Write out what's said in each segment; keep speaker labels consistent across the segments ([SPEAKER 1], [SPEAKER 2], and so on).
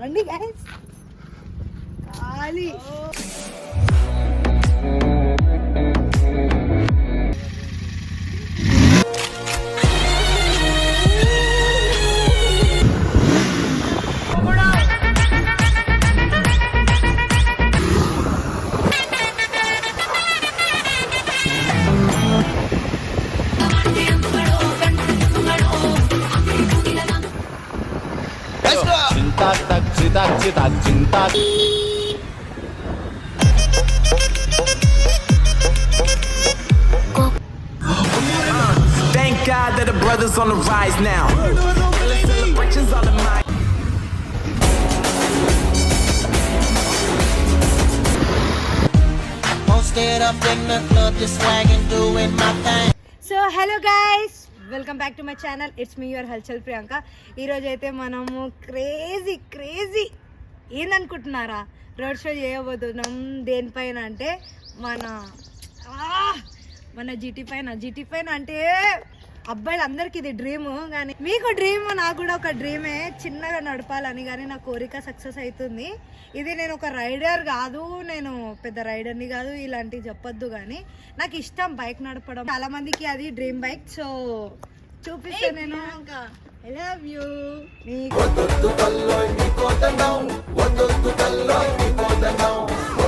[SPEAKER 1] రండి గైస్ ఖాళీ.
[SPEAKER 2] Thank God that the brothers on the rise now. Celebrations all of mine.
[SPEAKER 3] Posted up in the club, just swagging, doing my thing.
[SPEAKER 1] So hello guys, welcome back to my channel. It's me your హల్చల్ ప్రియాంక. ఈరోజు అయితే మనము crazy ఏందనుకుంటున్నారా, road show చేయబోతున్నాం. దేనిపైన అంటే మన GT పైన అంటే అబ్బాయిలందరికీ ఇది డ్రీమ్. కానీ మీకు డ్రీమ్, నాకు కూడా ఒక డ్రీమే, చిన్నగా నడపాలని. కానీ నా కోరిక సక్సెస్ అవుతుంది. ఇది నేను ఒక రైడర్ కాదు, నేను పెద్ద రైడర్ని కాదు, ఇలాంటివి చెప్పొద్దు. కానీ నాకు ఇష్టం బైక్ నడపడం. చాలా మందికి అది డ్రీమ్ బైక్. సో చూపిస్తాను నేను. I love you.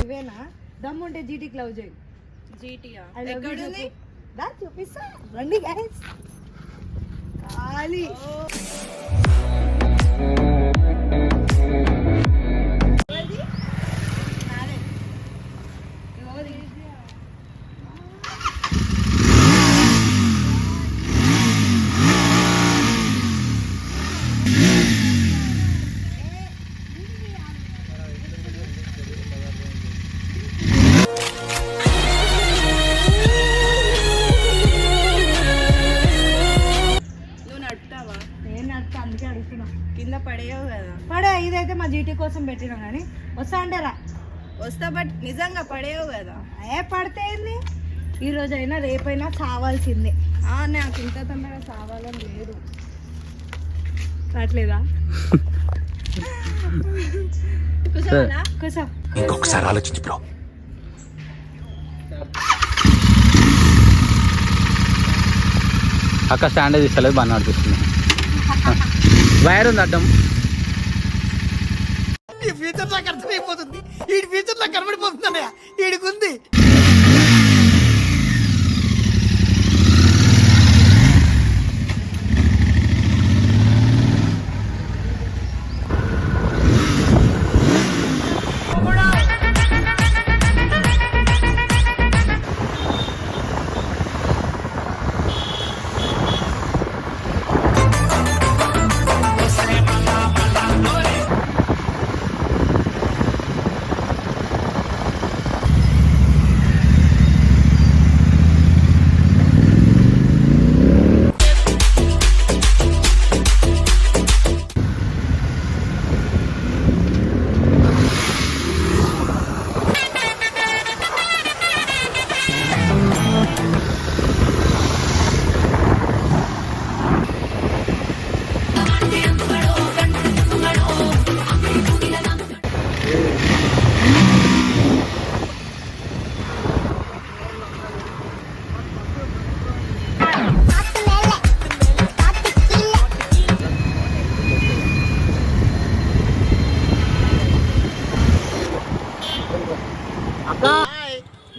[SPEAKER 1] ఇవేనా దమ్ముంటే జీటీకి లవ్ చేయి. జీటీయా చూపిస్తా, రండి గైస్ ఖాళీ. అందుకే అడుగుతున్నా.
[SPEAKER 4] కింద పడేయవు కదా.
[SPEAKER 1] పడే, ఇదైతే మా జీటీ కోసం పెట్టినా. కానీ వస్తా అంటారా?
[SPEAKER 4] వస్తా, బట్ నిజంగా పడేయవు కదా.
[SPEAKER 1] పడితే ఏంది, ఈరోజు అయినా రేపైనా చావాల్సిందే.
[SPEAKER 4] నాకు ఇంత తొందరగా చావాలని లేదు.
[SPEAKER 1] రావట్లేదా? కూర్చో.
[SPEAKER 2] ఇంకొకసారి ఆలోచించు బ్రో.
[SPEAKER 5] అక్క స్టాండ్ తీస్తలేదు, బాగా నడిపిస్తుంది. వైర్ ఉంది అడ్డం.
[SPEAKER 3] ఈ ఫ్యూచర్ నాకు అర్థమైపోతుంది. ఈ ఫ్యూచర్ నాకు కనబడిపోతుందన్నయ్య. ఈడికుంది.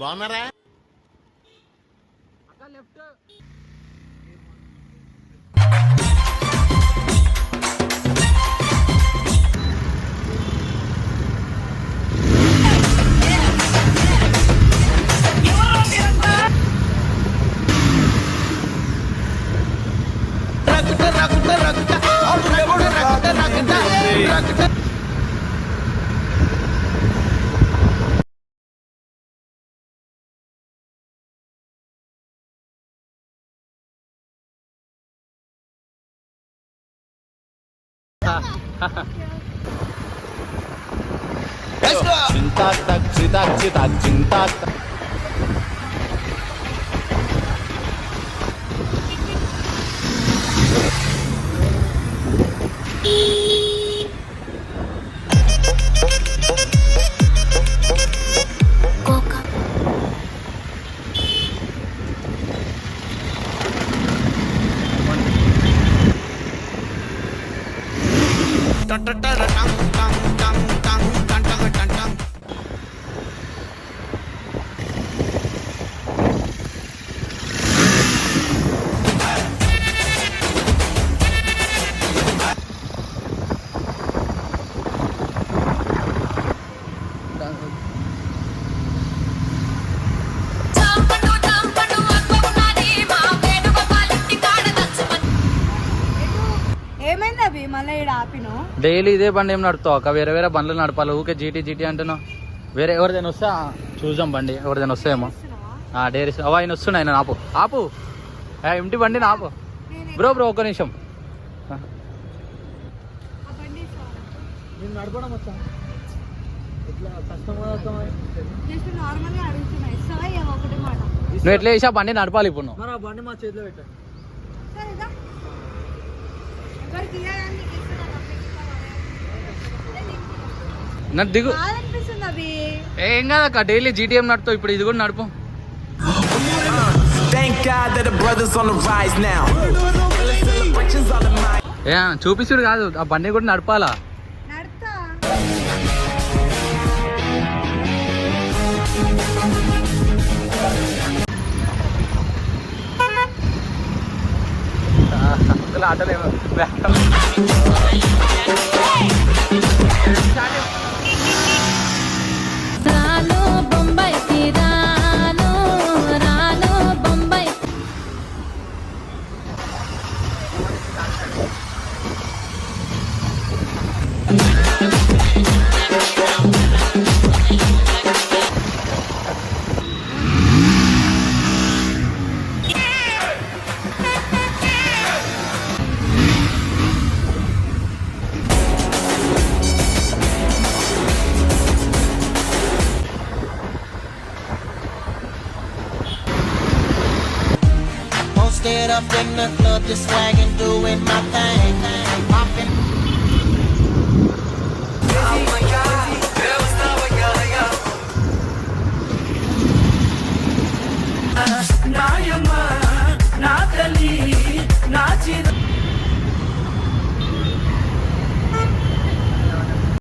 [SPEAKER 3] బాగున్నారా?
[SPEAKER 5] చింతా
[SPEAKER 1] ఏమైంది అవి మళ్ళీ ఇక్కడ ఆపిను?
[SPEAKER 5] డైలీ ఇదే బండి ఏం నడుపుతావు అక్క? వేరే వేరే బండ్లు నడపాలి. ఊకే జీటీ జీటీ అంటున్నావు. వేరే ఎవరిదైనా వస్తే చూసాం బండి, ఎవరిదైనా వస్తాయేమో. డైరీ అవ ఆయన వస్తున్నాయి. నేను ఆపు ఆపు ఇంటి బండి నా ఆపు. బ్రో ఒక్క నిమిషం. నేను నడపడం వచ్చా
[SPEAKER 1] నార్మల్గా అడుగుతున్నా, ఇస్తావా ఏమో ఒకటి మాట.
[SPEAKER 5] నువ్వు ఎట్లా చేసా బండి నడపాలి ఇప్పుడు నువ్వు.
[SPEAKER 3] మరి ఆ బండి మా చేతిలో పెట్టా.
[SPEAKER 1] సరేదా? ఎవరికి ఇయ్యాలని నీకు ఇస్తున్నా, నాకు ఇస్తావా?
[SPEAKER 5] నన్ను దిగు.
[SPEAKER 1] కాదనిపిస్తుంది అవి.
[SPEAKER 5] ఏం కాదక్క, డైలీ జీటీఎం నడుపుతావు, ఇప్పుడు ఇది కూడా నడుపు.
[SPEAKER 2] Thank God that the brothers on the rise now. Celebrations all of mine.
[SPEAKER 5] ఏ చూపిస్తుడు కాదు, ఆ బండి కూడా నడపాలా.
[SPEAKER 1] నడతా.
[SPEAKER 5] ఆటలేమో
[SPEAKER 6] రాను బొంబాయికి రాను రాను Bombay.
[SPEAKER 7] Posted up in the club, just swagging, doing my thing.